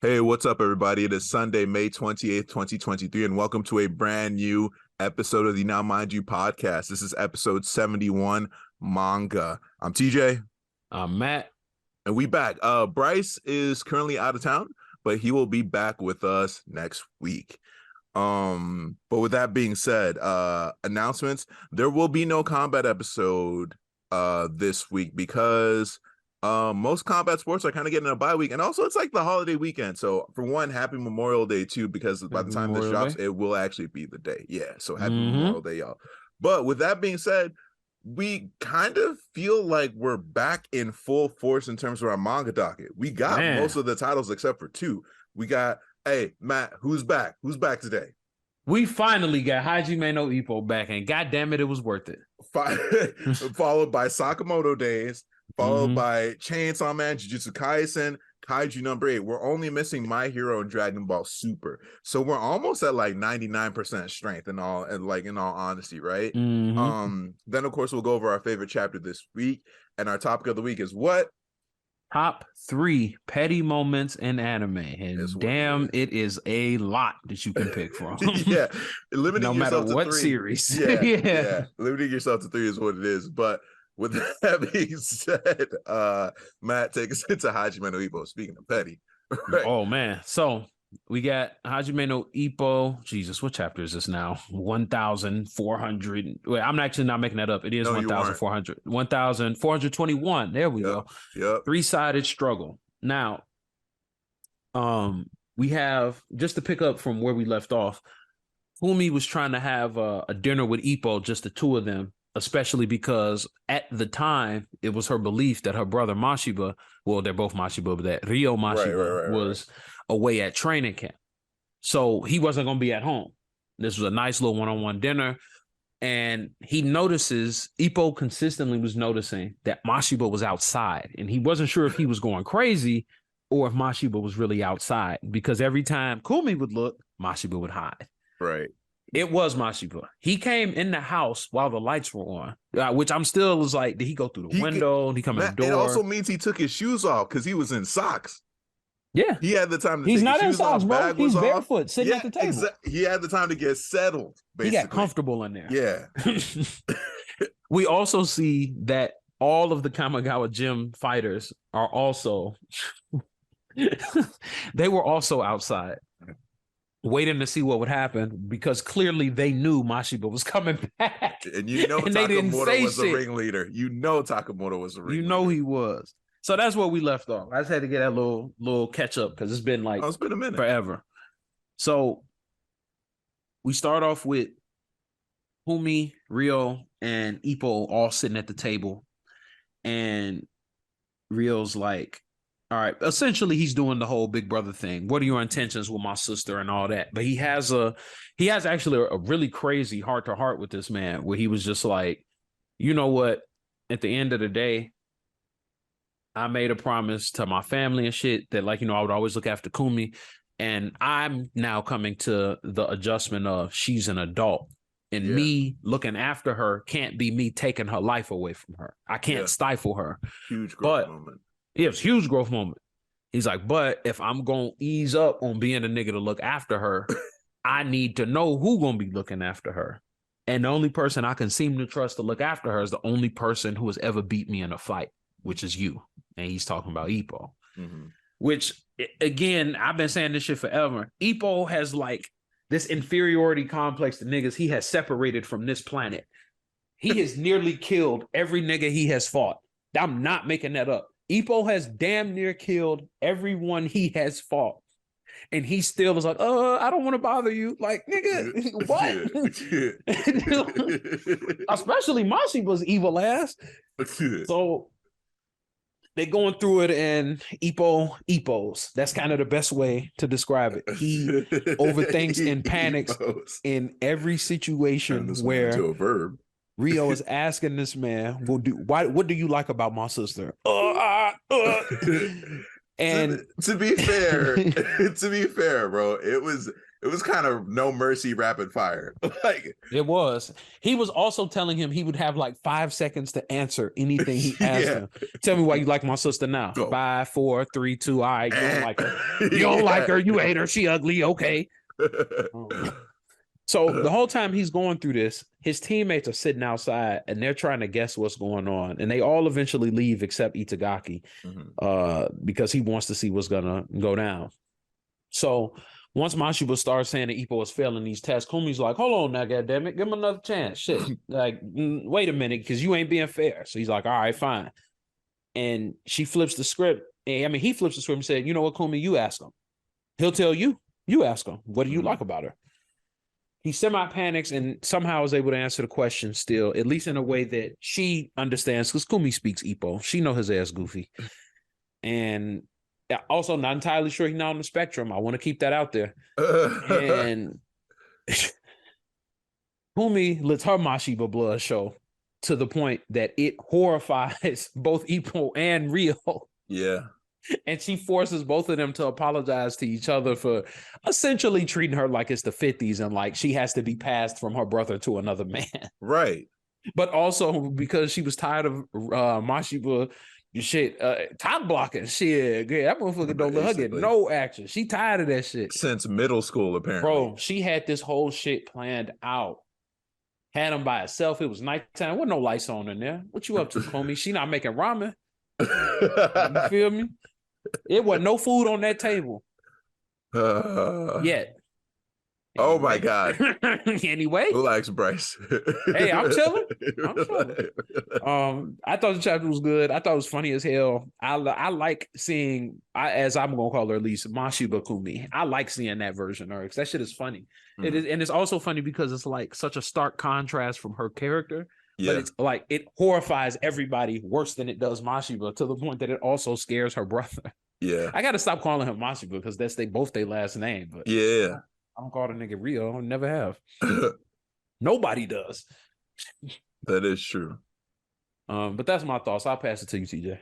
Hey, what's up, everybody? It is Sunday, May 28th, 2023, and welcome to a brand new episode of the Now Mind You podcast. This is episode 71, Manga. I'm TJ. I'm Matt. And we back. Bryce is currently out of town, but he will be back with us next week. But with that being said, announcements. There will be no combat episode this week because most combat sports are kind of getting a bye week, and also it's like the holiday weekend. So for one, happy Memorial Day too, because by the time this drops, it will actually be the day. Yeah, so happy Memorial Day, y'all. But with that being said, we kind of feel like we're back in full force in terms of our manga docket. We got most of the titles except for two. We got, hey, Matt, who's back? Who's back today? We finally got Hajime no Ippo back, and goddamn it was worth it. Followed by Sakamoto Days, followed by Chainsaw Man, Jujutsu Kaisen, Kaiju number 8. We're only missing My Hero and Dragon Ball Super. So we're almost at like 99% strength in all honesty, right? Then of course we'll go over our favorite chapter this week, and our topic of the week is what? Top 3 petty moments in anime. And damn, it is a lot that you can pick from. Yeah. Limiting no yourself matter to what 3. series. Yeah. Limiting yourself to 3 is what it is. But with that being said, Matt, take us into Hajime no Ippo. Speaking of petty. Right. Oh man. So we got Hajime no Ippo. Jesus, what chapter is this now? 1,400. Wait, I'm actually not making that up. It is 1,400. 1,421. There we go. Yep. 3-sided struggle. Now, we have, just to pick up from where we left off, Fumi was trying to have a dinner with Ippo, just the two of them, especially because at the time it was her belief that her brother Mashiba, well, they're both Mashiba, but that Ryo Mashiba was away at training camp. So he wasn't going to be at home. This was a nice little one-on-one dinner. And he notices, Ippo consistently was noticing that Mashiba was outside. And he wasn't sure if he was going crazy or if Mashiba was really outside. Because every time Kumi would look, Mashiba would hide. Right. It was Mashiba. He came in the house while the lights were on, which I'm still was like, did he go through the window? Did he come in the door? It also means he took his shoes off because he was in socks. Yeah. He had the time to He's take not his in shoes socks, off, bro. He's barefoot, sitting at the table. He had the time to get settled, basically. He got comfortable in there. Yeah. We also see that all of the Kamigawa gym fighters are also they were also outside waiting to see what would happen, because clearly they knew Mashiba was coming back. And you know and Sakamoto was the ringleader. You know Sakamoto was the ringleader. You know he was. So that's where we left off. I just had to get that little catch up because it's been like it's been a minute. Forever. So we start off with Fumi, Ryo, and Ippo all sitting at the table. And Ryo's like, all right, essentially he's doing the whole big brother thing. What are your intentions with my sister and all that? But he has actually a really crazy heart to heart with this man, where he was just like, you know what? At the end of the day, I made a promise to my family and shit that, like, I would always look after Kumi. And I'm now coming to the adjustment of she's an adult. And me looking after her can't be me taking her life away from her. I can't stifle her. Huge growth moment. Yeah, it's a huge growth moment. He's like, but if I'm going to ease up on being a nigga to look after her, I need to know who going to be looking after her. And the only person I can seem to trust to look after her is the only person who has ever beat me in a fight, which is you. And he's talking about Ippo. Which, again, I've been saying this shit forever. Ippo has like this inferiority complex to niggas he has separated from this planet. He has nearly killed every nigga he has fought. I'm not making that up. Ippo has damn near killed everyone he has fought. And he still is like, I don't want to bother you. Like, nigga, what? Especially Mashiba's evil ass. So they going through it, and Ippos. That's kind of the best way to describe it. He overthinks and panics in every situation where to a verb. Ryo is asking this man, what do you like about my sister? And to be fair, to be fair, bro, it was kind of no mercy rapid fire. Like it was. He was also telling him he would have like 5 seconds to answer anything he asked him. Tell me why you like my sister now. Go. 5, 4, 3, 2. All right, you don't like her. You don't like her. You hate her. She ugly. Okay. So the whole time he's going through this, his teammates are sitting outside and they're trying to guess what's going on. And they all eventually leave except Itagaki, because he wants to see what's gonna go down. So once Mashiba starts saying that Ippo is failing these tests, Kumi's like, hold on now, goddammit, give him another chance. Shit. Like, wait a minute, because you ain't being fair. So he's like, all right, fine. And she flips the script. I mean, he flips the script and said, you know what, Kumi, you ask him. He'll tell you. You ask him. What do you like about her? He semi-panics and somehow is able to answer the question still, at least in a way that she understands, because Kumi speaks Ippo. She know his ass goofy. And also not entirely sure he's not on the spectrum. I want to keep that out there. And Kumi lets her Mashiba blood show to the point that it horrifies both Ippo and Rio. Yeah. And she forces both of them to apologize to each other for essentially treating her like it's the 50s and like she has to be passed from her brother to another man. Right. But also because she was tired of Mashiba shit, top blocking shit. Yeah, that motherfucker don't let her get no action. She tired of that shit. Since middle school, apparently. Bro, she had this whole shit planned out. Had him by herself. It was nighttime. Wasn't no lights on in there. What you up to, homie? She not making ramen. You feel me? It wasn't no food on that table yet. Oh my God. Anyway. Relax, Bryce. Hey, I'm chilling. I thought the chapter was good. I thought it was funny as hell. I like seeing, as I'm gonna call her at least, Mashiba Kumi. I like seeing that version of her because that shit is funny. It is, and it's also funny because it's like such a stark contrast from her character. Yeah. But it's like it horrifies everybody worse than it does Mashiba, to the point that it also scares her brother. Yeah. I gotta stop calling him Mashiba because that's both their last name. But yeah. I don't call the nigga Rio. I never have. Nobody does. That is true. But that's my thoughts. I'll pass it to you,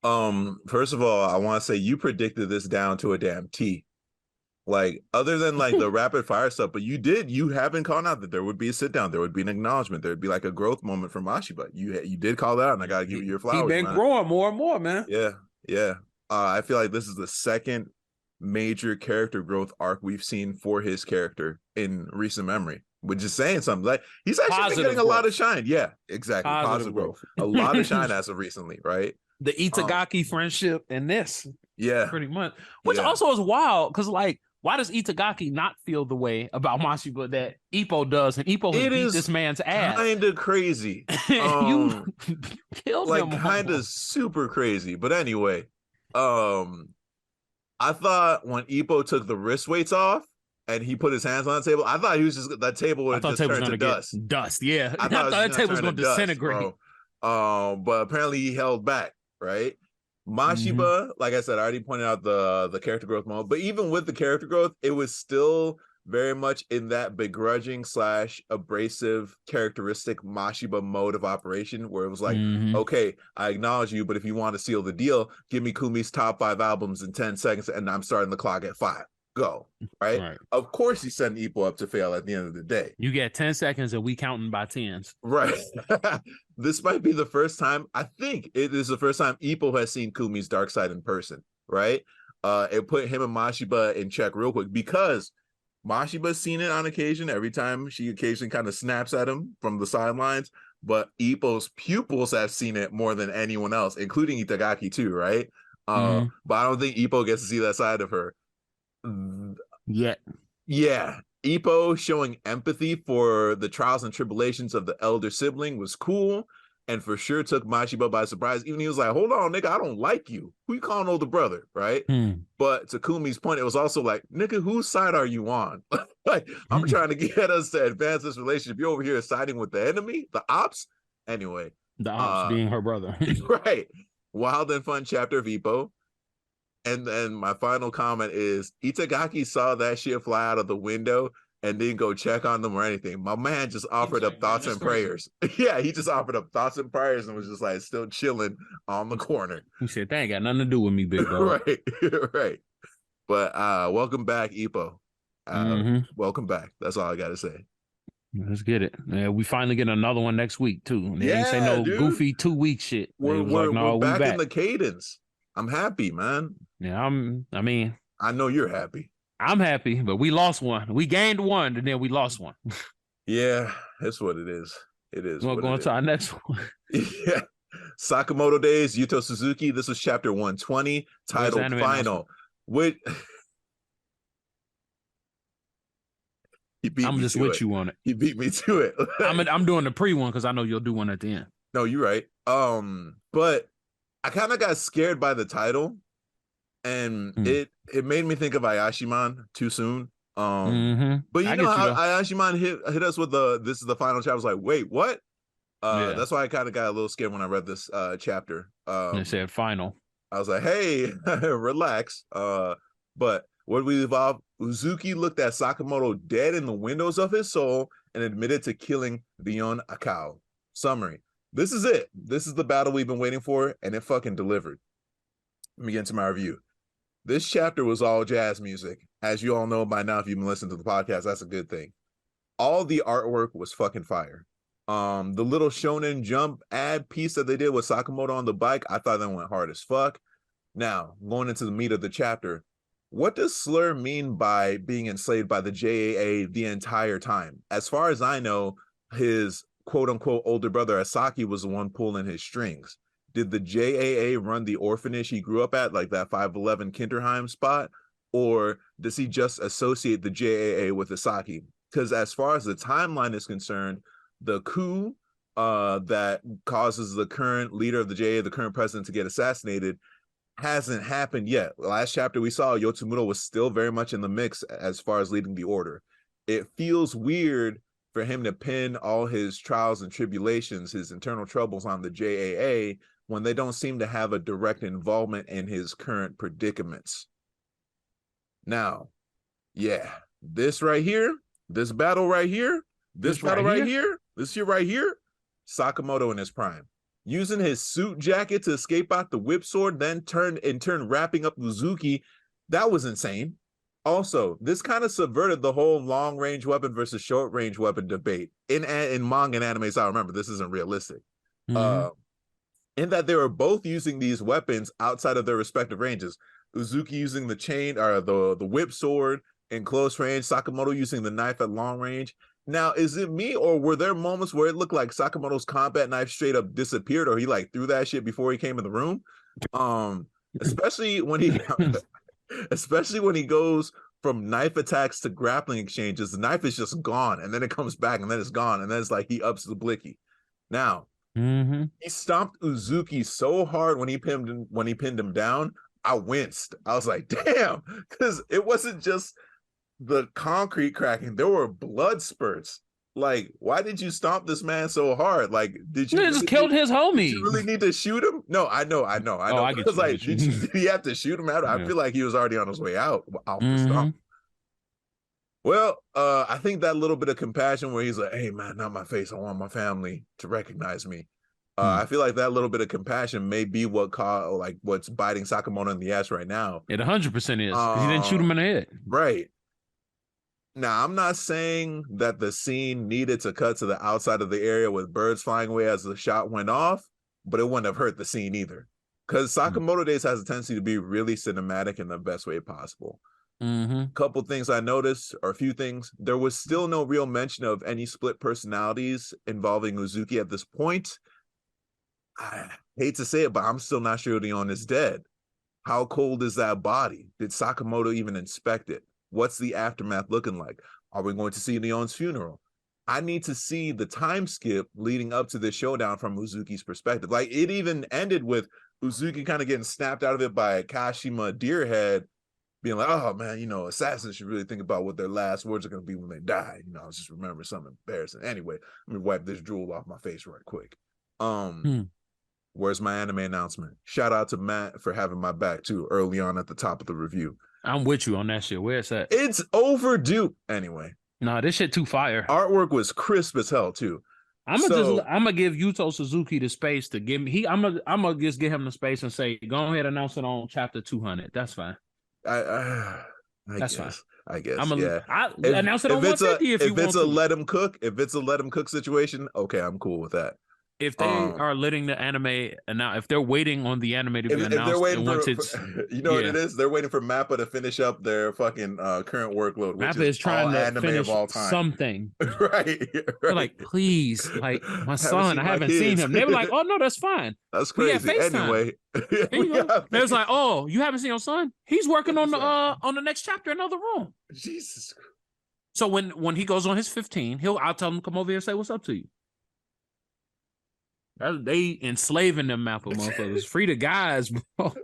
TJ. First of all, I want to say you predicted this down to a damn T. Like, other than like the rapid fire stuff, but you have been calling out that there would be a sit down, there would be an acknowledgement, there would be like a growth moment from Mashiba. You did call that out, and I gotta give you your flowers. He's been growing more and more, man. Yeah. I feel like this is the second major character growth arc we've seen for his character in recent memory, which is saying something. Like, he's actually been getting a lot of shine. Yeah, exactly. Positive growth. A lot of shine as of recently, right? The Itagaki friendship and this. Yeah. Pretty much. Which also is wild, because like, why does Itagaki not feel the way about Mashiba that Ippo does? And Ippo has beat this man's ass. Kind of crazy. You killed him. Like, kind of super crazy. But anyway, I thought when Ippo took the wrist weights off and he put his hands on the table, I thought he was just, that table would just turn to dust. Dust, yeah. I thought that table was going to disintegrate. But apparently he held back, right? Mashiba, like I said, I already pointed out the character growth mode, but even with the character growth, it was still very much in that begrudging / abrasive characteristic Mashiba mode of operation, where it was like, okay, I acknowledge you, but if you want to seal the deal, give me Kumi's top 5 albums in 10 seconds, and I'm starting the clock at 5. Go. Right? Of course he's setting Ippo up to fail at the end of the day. You get 10 seconds and we counting by tens. Right. This might be the first time, I think it is the first time Ippo has seen Kumi's dark side in person, right? It put him and Mashiba in check real quick, because Mashiba's seen it on occasion, every time she occasionally kind of snaps at him from the sidelines, but Ippo's pupils have seen it more than anyone else, including Itagaki too, right? But I don't think Ippo gets to see that side of her. Yeah. Ippo showing empathy for the trials and tribulations of the elder sibling was cool, and for sure took Mashiba by surprise. Even he was like, hold on, nigga, I don't like you. Who you calling older brother, right? But to Kumi's point, it was also like, nigga, whose side are you on? Like, I'm trying to get us to advance this relationship. You're over here siding with the enemy, the ops. Anyway. The ops being her brother. Right. Wild and fun chapter of Ippo. And then my final comment is, Itagaki saw that shit fly out of the window and didn't go check on them or anything. My man just offered up thoughts and prayers. Yeah, he just offered up thoughts and prayers and was just like still chilling on the corner. He said, "That ain't got nothing to do with me, big dog." Right, right. But welcome back, Ippo. Welcome back. That's all I gotta say. Let's get it. Yeah, we finally get another one next week too. They ain't say Yeah, no dude. goofy 2 week shit. We're back in the cadence. I'm happy, man. Yeah, I know you're happy. I'm happy, but we lost one. We gained one, and then we lost one. Yeah, that's what it is. It is. We're going to our next one. Yeah. Sakamoto Days, Yuto Suzuki. This was chapter 120, titled Final. Which I'm just with you on it. He beat me to it. I'm doing the pre one because I know you'll do one at the end. No, you're right. But I kind of got scared by the title, and it made me think of Ayashiman too soon. But you know how Ayashiman hit us with this is the final chapter. I was like, wait, what? That's why I kind of got a little scared when I read this chapter. They said final. I was like, hey, relax. But what we evolved, Uzuki looked at Sakamoto dead in the windows of his soul and admitted to killing Bion Akao. Summary. This is it. This is the battle we've been waiting for, and it fucking delivered. Let me get into my review. This chapter was all jazz music. As you all know by now, if you've been listening to the podcast, that's a good thing. All the artwork was fucking fire. The little Shonen Jump ad piece that they did with Sakamoto on the bike, I thought that went hard as fuck. Now, going into the meat of the chapter, what does Slur mean by being enslaved by the JAA the entire time? As far as I know, his quote-unquote older brother Asaki was the one pulling his strings. Did the JAA run the orphanage he grew up at, like that 511 Kinderheim spot? Or does he just associate the JAA with Asaki? Because as far as the timeline is concerned, the coup that causes the current leader of the JAA, the current president, to get assassinated hasn't happened yet. Last chapter we saw Yotsumuro was still very much in the mix as far as leading the order. It feels weird for him to pin all his trials and tribulations, his internal troubles on the JAA when they don't seem to have a direct involvement in his current predicaments. Now, yeah, this right here, this battle right here, this battle right here, this here right here, Sakamoto in his prime. Using his suit jacket to escape out the whip sword, then in turn wrapping up Uzuki, that was insane. Also, this kind of subverted the whole long-range weapon versus short-range weapon debate. In manga and anime, so I remember this isn't realistic. In that they were both using these weapons outside of their respective ranges. Uzuki using the chain or the whip sword in close range, Sakamoto using the knife at long range. Now, is it me, or were there moments where it looked like Sakamoto's combat knife straight up disappeared, or he like threw that shit before he came in the room? Especially when he goes from knife attacks to grappling exchanges, the knife is just gone, and then it comes back, and then it's gone, and then it's like he ups the blicky. Now, he stomped Uzuki so hard when he pinned him down, I winced. I was like, damn, because it wasn't just the concrete cracking, there were blood spurts. Like, why did you stomp this man so hard? Like, did you just killed his homie? Did you really need to shoot him? No, I know. I was like, did he have to shoot him out? I feel like he was already on his way out the stomp. Well, I think that little bit of compassion where he's like, hey man, not my face, I want my family to recognize me. I feel like that little bit of compassion may be what's biting Sakamoto in the ass right now. It 100% is. He didn't shoot him in the head. Right. Now, I'm not saying that the scene needed to cut to the outside of the area with birds flying away as the shot went off, but it wouldn't have hurt the scene either. Because Sakamoto Days has a tendency to be really cinematic in the best way possible. Couple things I noticed, or a few things. There was still no real mention of any split personalities involving Uzuki at this point. I hate to say it, but I'm still not sure Leon is dead. How cold is that body? Did Sakamoto even inspect it? What's the aftermath looking like? Are we going to see Leon's funeral? I need to see the time skip leading up to this showdown from Uzuki's perspective. Like, it even ended with Uzuki kind of getting snapped out of it by Kashima Deerhead being like, oh man, assassins should really think about what their last words are going to be when they die. I was just remembering something embarrassing. Anyway, let me wipe this drool off my face right quick. Where's my anime announcement? Shout out to Matt for having my back too early on at the top of the review. I'm with you on that shit. Where's that? It's overdue. Anyway, Nah, this shit too fire. Artwork was crisp as hell too. I'm gonna give Yuto Suzuki the space to give me. I'm gonna just give him the space and say, go ahead, announce it on chapter 200. That's fine. I That's guess. fine. I guess. I'm gonna If, announce it on it's 150 if you want to. let him cook, if it's a let him cook situation, okay, I'm cool with that. If they are letting the anime and now if they're waiting on the anime to be announced, if they're waiting once for it's you know what it is, they're waiting for Mappa to finish up their fucking current workload, which Mappa is trying all to anime finish of all time. something. right. They're like, please, like my son, I haven't seen him. They were like, oh no, that's fine. That's crazy. Anyway, they was like, oh, you haven't seen your son? He's working on the next chapter in another room. Jesus. So when he goes on his 15, I'll tell him to come over here and say what's up to you. They enslaving them Mappa motherfuckers. Free the guys, bro.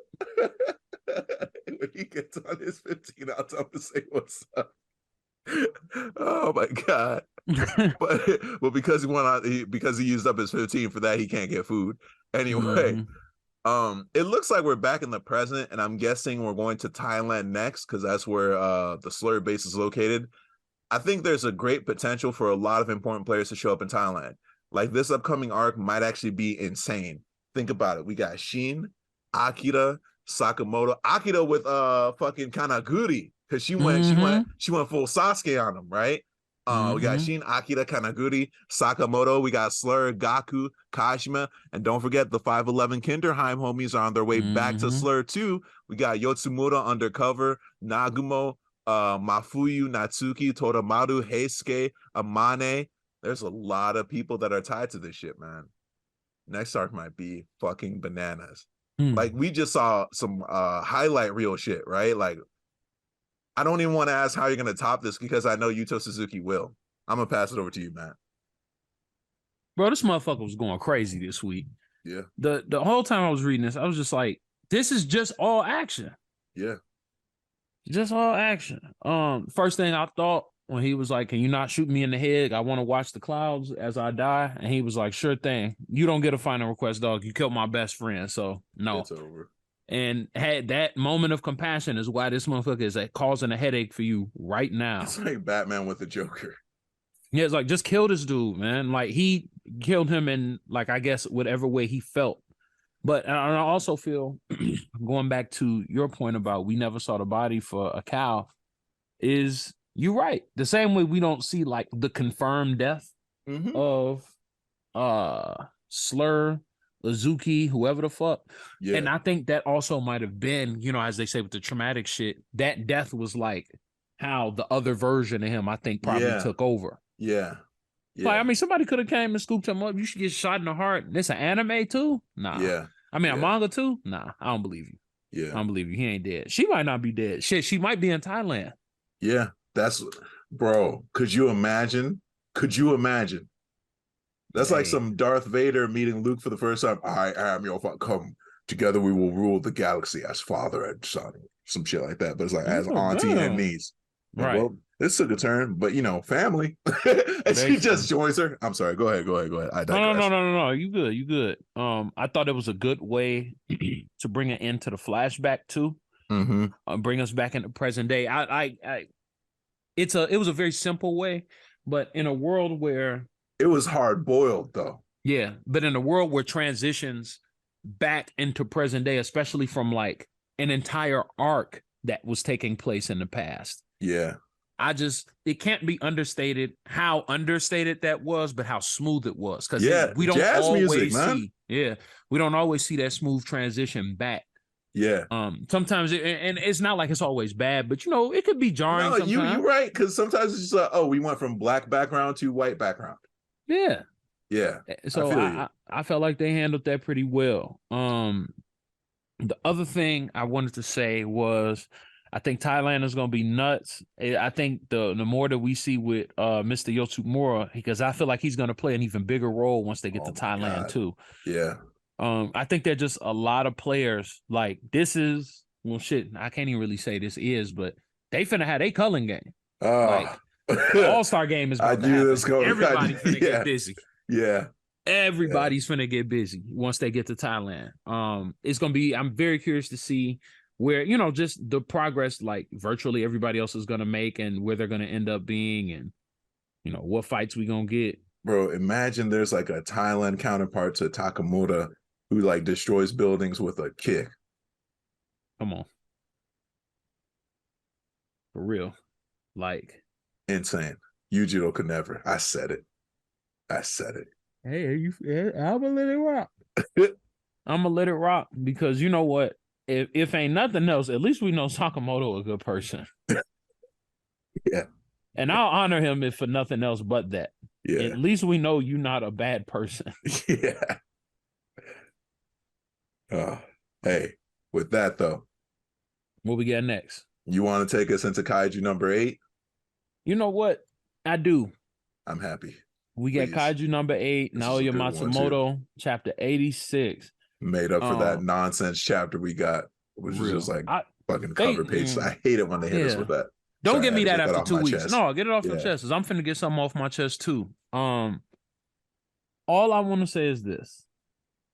When he gets on his 15, I'll tell him to say what's up. Oh my god. but because he used up his 15 for that, he can't get food. Anyway, it looks like we're back in the present, and I'm guessing we're going to Thailand next because that's where the slur base is located. I think there's a great potential for a lot of important players to show up in Thailand. Like this upcoming arc might actually be insane. Think about it. We got Shin, Akira, Sakamoto. Akira with fucking Kanaguri because she went full Sasuke on him, right? We got Shin, Akira, Kanaguri, Sakamoto. We got Slur, Gaku, Kashima, and don't forget the 511 Kinderheim homies are on their way back to Slur too. We got Yotsumura undercover, Nagumo, Mafuyu, Natsuki, Toromaru, Heisuke, Amane. There's a lot of people that are tied to this shit, man. Next arc might be fucking bananas. Like we just saw some highlight reel shit, right? Like I don't even want to ask how you're gonna top this because I know Yuto Suzuki will. I'm gonna pass it over to you, man. Bro, this motherfucker was going crazy this week. Yeah. The whole time I was reading this, I was just like, this is just all action. Yeah. Just all action. First thing I thought when he was like, can you not shoot me in the head? I want to watch the clouds as I die. And he was like, sure thing. You don't get a final request, dog. You killed my best friend. So no. It's over. And had that moment of compassion is why this motherfucker is causing a headache for you right now. It's like Batman with the Joker. Yeah, it's like, just kill this dude, man. Like he killed him in like, I guess, whatever way he felt. But I also feel, going back to your point about we never saw the body for a cow, is you're right. The same way we don't see like the confirmed death of Slur, Azuki, whoever the fuck. Yeah. And I think that also might have been, you know, as they say with the traumatic shit, that death was like how the other version of him, I think, probably took over. Yeah. Like, I mean, somebody could have came and scooped him up. You should get shot in the heart. This an anime too? Nah. Yeah. I mean, a manga too? Nah, I don't believe you. Yeah. I don't believe you. He ain't dead. She might not be dead. Shit, she might be in Thailand. Yeah. That's, bro, could you imagine? That's like some Darth Vader meeting Luke for the first time. I am your father. Come together, we will rule the galaxy as father and son. Some shit like that. But it's like as auntie and niece. Right. Well, this took a turn, but you know, family. And she just joins her. I'm sorry. Go ahead. I digress. No. You good. I thought it was a good way to bring an end to the flashback too. Bring us back into present day. It was a very simple way, but in a world where it was hard boiled though. Yeah, but in a world where transitions back into present day, especially from like an entire arc that was taking place in the past. Yeah. It can't be understated how understated that was, but how smooth it was. Because we don't we don't always see that smooth transition back. Yeah. Sometimes and it's not like it's always bad, but you know, it could be jarring. No, you're right. Because sometimes it's just we went from black background to white background. Yeah. Yeah. So I felt like they handled that pretty well. The other thing I wanted to say was I think Thailand is going to be nuts. I think the more that we see with Mr. Yotsumura, because I feel like he's going to play an even bigger role once they get to Thailand too. Yeah. I think there's just a lot of players like this is, well, shit, I can't even really say this is, but they finna have a culling game. Like the All-Star game is about to happen. Everybody's finna get busy. Yeah. Everybody's finna get busy once they get to Thailand. It's gonna be, I'm very curious to see where, just the progress like virtually everybody else is gonna make and where they're gonna end up being. And what fights we gonna get. Bro, imagine there's like a Thailand counterpart to Takamura who like destroys buildings with a kick. Come on. For real. Like, insane. Yujiro could never. I said it. Hey, I'm gonna let it rock. I'm gonna let it rock because you know what? If ain't nothing else, at least we know Sakamoto a good person. Yeah. And I'll honor him if for nothing else but that. Yeah. At least we know you're not a bad person. Yeah. Hey, with that though, what we got next? You want to take us into Kaiju number 8? You know what? I do. I'm happy. We got Kaiju number 8, Naoya Matsumoto, chapter 86. Made up for that nonsense chapter we got, which was just like fucking cover page. I hate it when they hit us with that. Don't give me that after 2 weeks. Chest. No, get it off your chest. Because I'm finna get something off my chest too. All I want to say is this.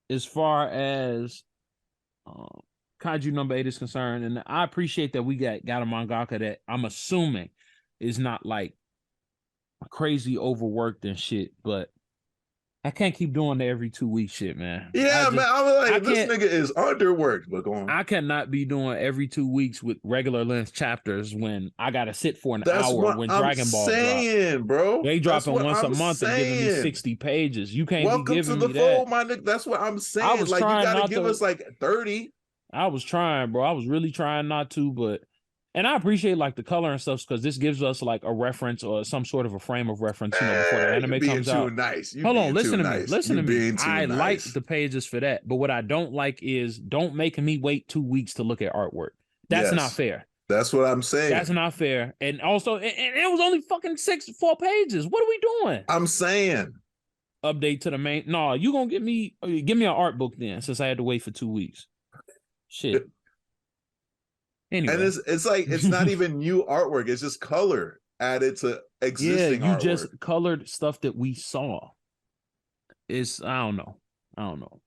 As far as Kaiju number 8 is concerned, and I appreciate that we got a mangaka that I'm assuming is not like crazy overworked and shit, but I can't keep doing the every 2 week shit, man. Yeah, man. I was like, this nigga is underworked. But go on. I cannot be doing every 2 weeks with regular length chapters when I gotta sit for an hour when Dragon Ball drops. Bro. They dropping once a month and giving me 60 pages. You can't be giving me that. Welcome to the fold, my nigga. That's what I'm saying. Like, you gotta give us like 30. I was trying, bro. I was really trying not to, but and I appreciate like the color and stuff because this gives us like a reference or some sort of a frame of reference, before the anime comes out. Nice. Hold on, listen to me. Listen to me. I like the pages for that, but what I don't like is don't make me wait 2 weeks to look at artwork. That's not fair. That's what I'm saying. That's not fair. And also, and it was only fucking 4 pages. What are we doing? I'm saying. Update to the main. No, you gonna give me an art book then, since I had to wait for 2 weeks. Shit. Anyway. And it's like it's not even new artwork, it's just color added to existing artwork. Just colored stuff that we saw. I don't know.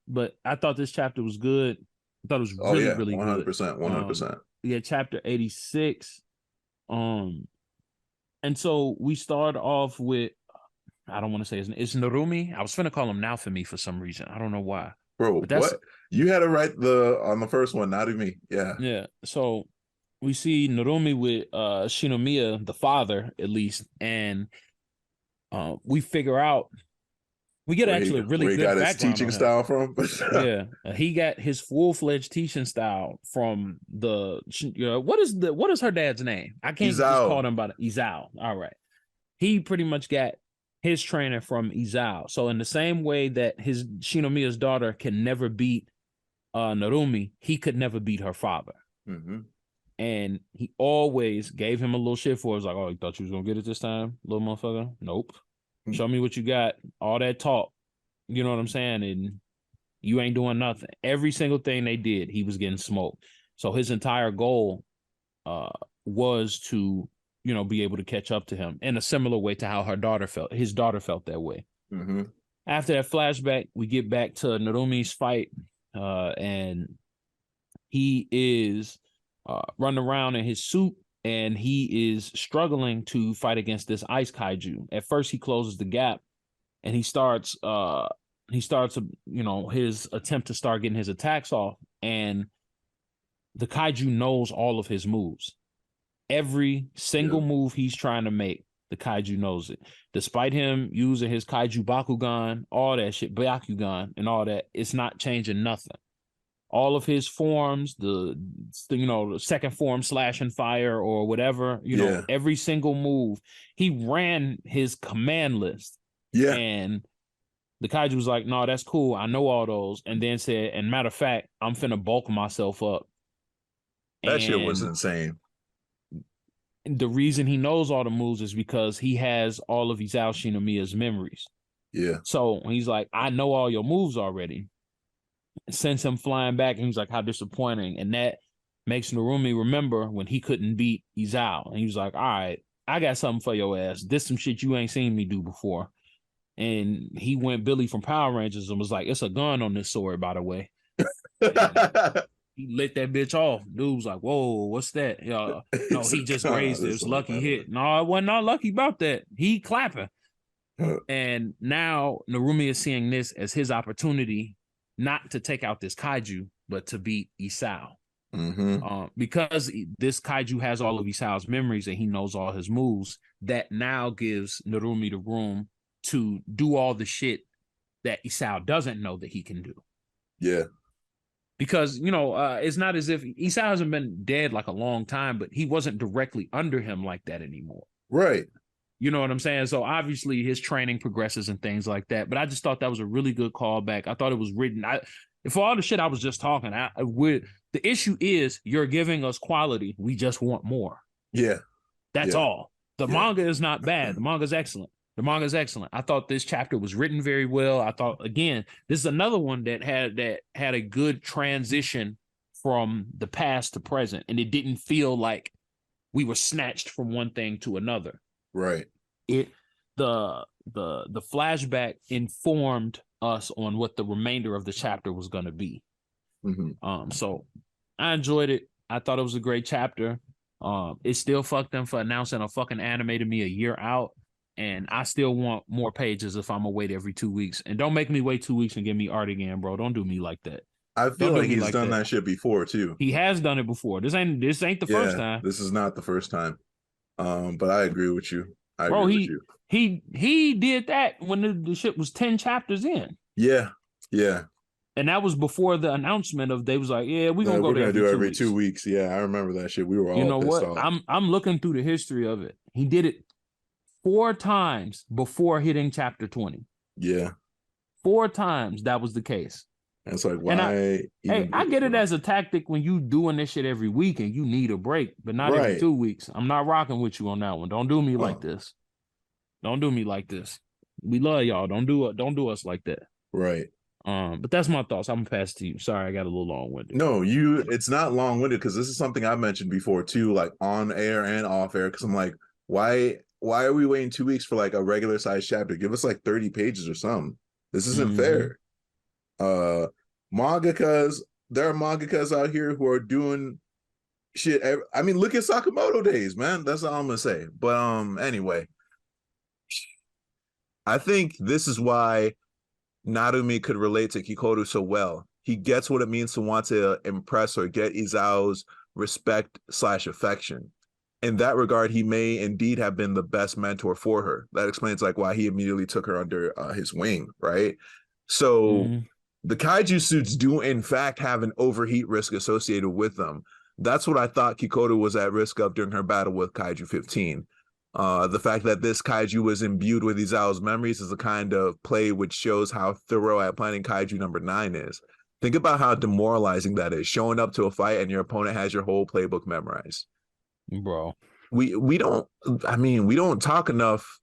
But I thought this chapter was good. I thought it was really 100%, good. 100%. Yeah, chapter 86. And so we start off with, I don't want to say it's Narumi. I was finna call him Naofumi for some reason. I don't know why. Bro, what? You had to write on the first one, not me. Yeah. Yeah. So we see Narumi with Shinomiya, the father, at least, and we figure out we get actually a really good background. He got his teaching style from. Yeah, he got his full-fledged teaching style from the. What is her dad's name? I can't just call him by Izao. All right, he pretty much got his training from Izao. So in the same way that his Shinomiya's daughter can never beat Narumi, he could never beat her father. Mm-hmm. And he always gave him a little shit for it. It was like, oh, you thought you was gonna get it this time, little motherfucker? Nope. Show me what you got. All that talk. You know what I'm saying? And you ain't doing nothing. Every single thing they did, he was getting smoked. So his entire goal was to, be able to catch up to him in a similar way to how his daughter felt that way. Mm-hmm. After that flashback, we get back to Narumi's fight, and he is running around in his suit, and he is struggling to fight against this ice kaiju. At first, he closes the gap, and he starts, his attempt to start getting his attacks off, and the kaiju knows all of his moves. Every single move he's trying to make, the kaiju knows it. Despite him using his kaiju Bakugan, all that shit, Byakugan, and all that, it's not changing nothing. All of his forms, the second form slash and fire or whatever, every single move, he ran his command list. Yeah. And the kaiju was like, no, that's cool. I know all those. And then said, and matter of fact, I'm finna bulk myself up. That shit was insane. The reason he knows all the moves is because he has all of Izao Shinomiya's memories. Yeah. So he's like, I know all your moves already. Sends him flying back, and he's like, how disappointing. And that makes Narumi remember when he couldn't beat Izao. And he was like, all right, I got something for your ass. This some shit you ain't seen me do before. And he went Billy from Power Rangers and was like, it's a gun on this sword, by the way. He lit that bitch off. Dude was like, whoa, what's that? No, he just grazed it. It's lucky hit. No, it wasn't not lucky about that. He clapping. And now Narumi is seeing this as his opportunity not to take out this kaiju, but to beat Isao. Because this kaiju has all of Isao's memories and he knows all his moves, that now gives Narumi the room to do all the shit that Isao doesn't know that he can do. Yeah. Because, it's not as if Isao hasn't been dead like a long time, but he wasn't directly under him like that anymore. Right. You know what I'm saying? So obviously his training progresses and things like that. But I just thought that was a really good callback. I thought it was written. For all the shit I was just talking, the issue is you're giving us quality. We just want more. Yeah. That's all. The manga is not bad. The manga is excellent. I thought this chapter was written very well. I thought, again, this is another one that had a good transition from the past to present, and it didn't feel like we were snatched from one thing to another. Right. The flashback informed us on what the remainder of the chapter was going to be. So I enjoyed it. I thought it was a great chapter. It still fucked them for announcing a fucking anime to me a year out, and I still want more pages if I'm gonna wait every 2 weeks. And don't make me wait 2 weeks and give me art again, bro. Don't do me like that. I feel like he's done that shit before too. He has done it before. This ain't the first time. This is not the first time. But I agree with you. He did that when the shit was 10 chapters in. Yeah. And that was before the announcement of they was like, we're gonna do every 2 weeks. Yeah, I remember that shit. We were all pissed off. I'm looking through the history of it. He did it 4 times before hitting chapter 20. Yeah. 4 times that was the case. And it's like, why? I get it as a tactic when you doing this shit every week and you need a break, but not every 2 weeks. I'm not rocking with you on that one. Don't do me like this. Don't do me like this. We love y'all. Don't do us like that. Right. But that's my thoughts. I'm gonna pass it to you. Sorry, I got a little long-winded. No, it's not long-winded because this is something I mentioned before too, like on air and off air. Because I'm like, why are we waiting 2 weeks for like a regular size chapter? Give us like 30 pages or something. This isn't fair. Mangakas, there are mangakas out here who are doing shit. I mean, look at Sakamoto Days, man. That's all I'm gonna say. But anyway, I think this is why Narumi could relate to Kikoru so well. He gets what it means to want to impress or get Izao's respect/affection. In that regard, he may indeed have been the best mentor for her. That explains like why he immediately took her under his wing, right? So the kaiju suits do in fact have an overheat risk associated with them. That's what I thought Kikoru was at risk of during her battle with Kaiju 15. The fact that this kaiju was imbued with Izao's memories is a kind of play which shows how thorough at planning kaiju number 9 is. Think about how demoralizing that is, showing up to a fight and your opponent has your whole playbook memorized. Bro, we don't talk enough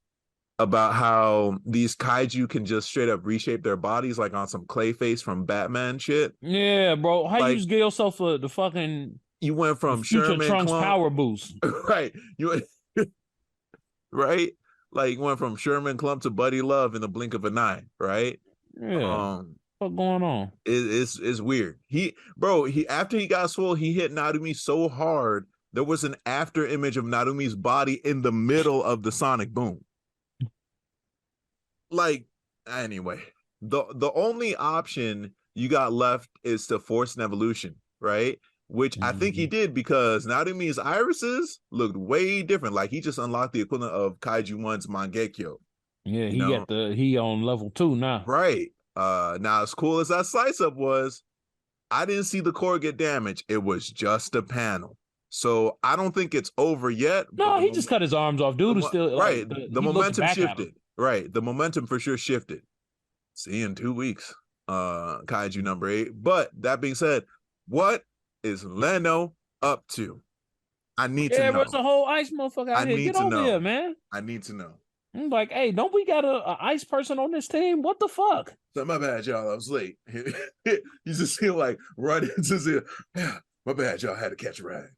about how these kaiju can just straight up reshape their bodies like on some Clayface from Batman shit. Yeah, bro. How you just get yourself the fucking you went from Future Sherman Trunks Clump, power boost. right? Right? Like you went from Sherman Clump to Buddy Love in the blink of an eye, right? Yeah. What's going on? It's weird. He after he got swole, he hit Narumi so hard, there was an after image of Narumi's body in the middle of the sonic boom. Like, anyway, the only option you got left is to force an evolution, right? Which I think he did because Narumi's irises looked way different. Like he just unlocked the equivalent of Kaiju 1's Mangekyo. Yeah, he on level 2 now. Right. Now as cool as that slice up was, I didn't see the core get damaged. It was just a panel. So I don't think it's over yet. No, he just cut his arms off. Dude is still right. The momentum shifted. Right. The momentum for sure shifted. See you in 2 weeks. Kaiju number 8. But that being said, what is Leno up to? I need to know. Yeah, there's a whole ice motherfucker out here. Get over here, man. I need to know. I'm like, hey, don't we got a ice person on this team? What the fuck? So my bad, y'all. I was late. You just feel like run into the my bad, y'all. Had to catch a ride.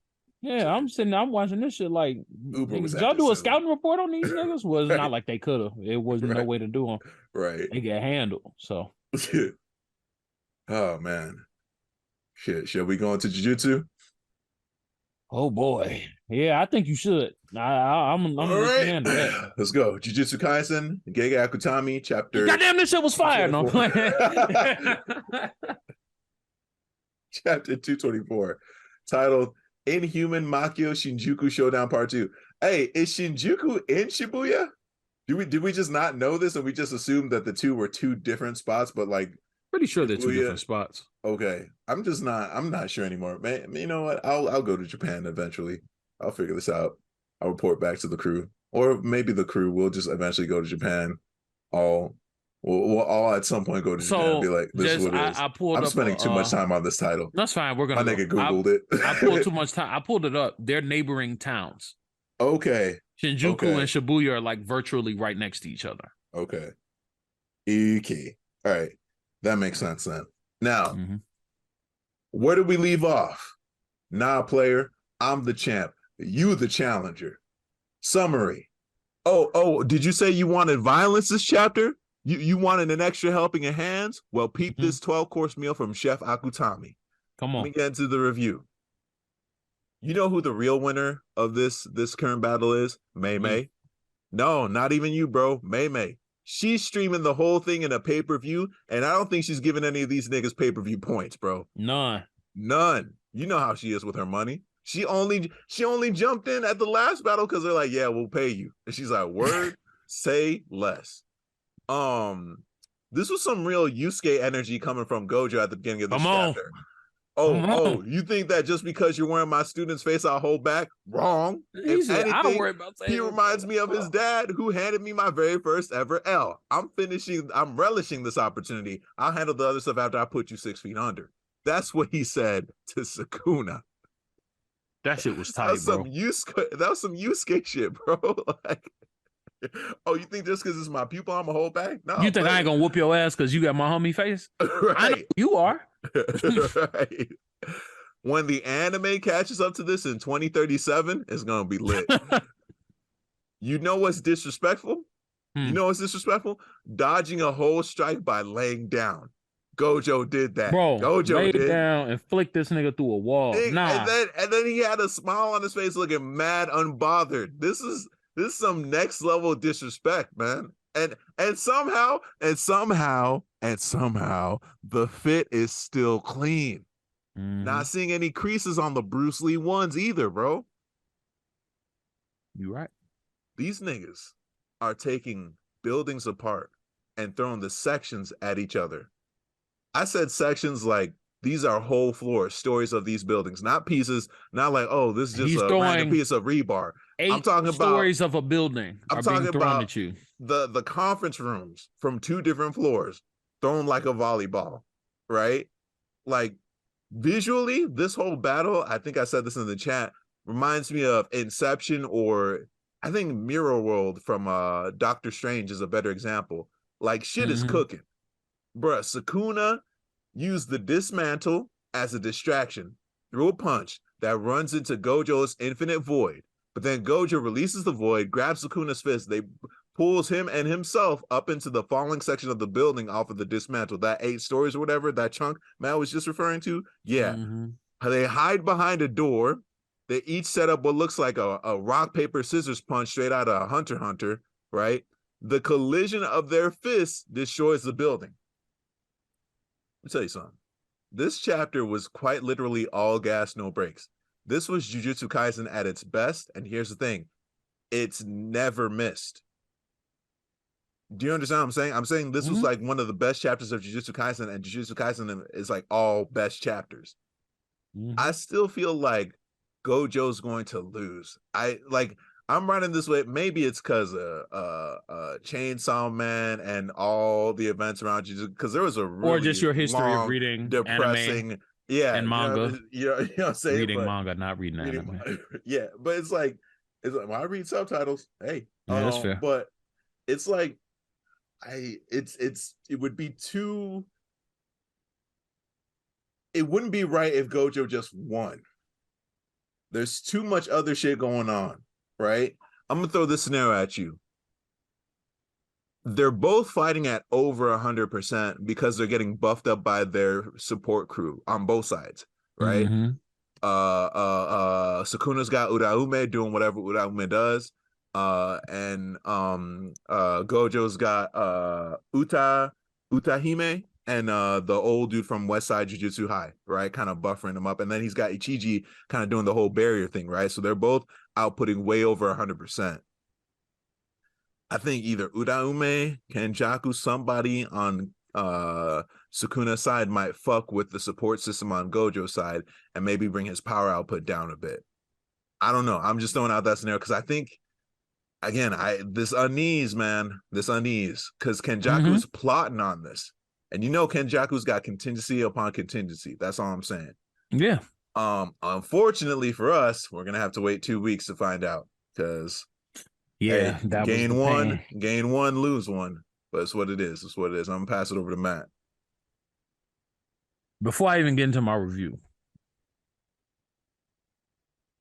Yeah, I'm watching this shit like, did y'all do a scouting report on these niggas? Was not like they could have. It was no way to do them. Right. They get handled. So. Oh man. Shit. Shall we go into Jujutsu? Oh boy. Yeah, I think you should. I'm All gonna let you right, handle that. let's go. Jujutsu Kaisen, Gege Akutami, chapter Goddamn, this shit was fire. No, I'm 224. playing. Chapter 224, titled Inhuman Makio Shinjuku Showdown Part 2. Hey, is Shinjuku in Shibuya? Did we just not know this and we just assumed that the two were two different spots, but like Pretty sure they're two Shibuya? different spots. Okay. I'm not sure anymore. Man, you know what? I'll go to Japan eventually. I'll figure this out. I'll report back to the crew. Or maybe the crew will just eventually go to Japan. All we'll all at some point go to Japan and be So like, this is just what it is. I pulled I'm up a spending too much time on this title. that's fine. We're My gonna go. nigga Googled it. I pulled too much time. I pulled it up. They're neighboring towns. Okay. Shinjuku and Shibuya are like virtually right next to each other. Okay. Okay. All right. That makes sense then. Now, where did we leave off? Nah, player, I'm the champ. You the challenger. Summary. Oh, did you say you wanted violence this chapter? You wanted an extra helping of hands? Well, peep this 12-course meal from Chef Akutami. Come on. Let me get into the review. You know who the real winner of this current battle is? Mei Mei. No, not even you, bro. Mei Mei. She's streaming the whole thing in a pay-per-view, and I don't think she's giving any of these niggas pay-per-view points, bro. None. You know how she is with her money. She only jumped in at the last battle because they're like, yeah, we'll pay you. And she's like, word, say less. This was some real Yusuke energy coming from Gojo at the beginning of this chapter. Oh, you think that just because you're wearing my student's face, I'll hold back? Wrong. If anything, I don't worry about saying he reminds me of his dad who handed me my very first ever L. I'm relishing this opportunity. I'll handle the other stuff after I put you 6 feet under. That's what he said to Sukuna. That shit was tight, bro. That was some Yusuke shit, bro. Like, oh, you think just because it's my pupil, I'm gonna hold back? No. You think I ain't gonna whoop your ass because you got my homie face? Right. I know you are. Right. When the anime catches up to this in 2037, it's gonna be lit. You know what's disrespectful? You know what's disrespectful? Dodging a whole strike by laying down. Gojo did that. Bro, Gojo lay did down and flick this nigga through a wall. Nah. And then he had a smile on his face looking mad unbothered. This is some next level disrespect, man. And somehow the fit is still clean. Not seeing any creases on the Bruce Lee ones either, bro. You right. These niggas are taking buildings apart and throwing the sections at each other. I said sections like these are whole floors, stories of these buildings, not pieces, not like, oh, this is just a random piece of rebar. I'm talking about stories of a building. I'm talking about at you. The conference rooms from 2 different floors thrown like a volleyball, right? Like visually, this whole battle, I think I said this in the chat, reminds me of Inception, or I think Mirror World from Doctor Strange is a better example. Like shit is cooking. Bruh, Sukuna used the dismantle as a distraction, threw a punch that runs into Gojo's infinite void. But then Gojo releases the void, grabs Sukuna's fist, they pulls him and himself up into the falling section of the building off of the dismantle. That 8 stories or whatever, that chunk Matt was just referring to. Yeah. They hide behind a door. They each set up what looks like a rock, paper, scissors punch straight out of Hunter x Hunter, right? The collision of their fists destroys the building. Let me tell you something. This chapter was quite literally all gas, no brakes. This was Jujutsu Kaisen at its best, and here's the thing. It's never missed. Do you understand what I'm saying? I'm saying this was like one of the best chapters of Jujutsu Kaisen, and Jujutsu Kaisen is like all best chapters. I still feel like Gojo's going to lose. I'm running this way. Maybe it's because of Chainsaw Man and all the events around you. Because there was a really or just your history of reading depressing, anime and manga. You know what I'm saying? Reading manga, not reading anime. Yeah, but it's like when I read subtitles. Hey, yeah, that's fair. But it's like it would be too. It wouldn't be right if Gojo just won. There's too much other shit going on. Right? I'm gonna throw this scenario at you. They're both fighting at over 100% because they're getting buffed up by their support crew on both sides, right? Sukuna's got Uraume doing whatever Uraume does. And Gojo's got Utahime and the old dude from West Side Jujutsu High, right? Kind of buffering him up. And then he's got Ichiji kind of doing the whole barrier thing, right? So they're both outputting way over 100%. I think either Uraume, Kenjaku, somebody on Sukuna's side might fuck with the support system on Gojo's side and maybe bring his power output down a bit. I don't know. I'm just throwing out that scenario because I think, again, this unease, man, because Kenjaku's plotting on this. And you know Kenjaku's got contingency upon contingency. That's all I'm saying. Yeah. Unfortunately for us, we're gonna have to wait 2 weeks to find out because hey, that gain one, lose one. But it's what it is. It's what it is. I'm gonna pass it over to Matt. Before I even get into my review,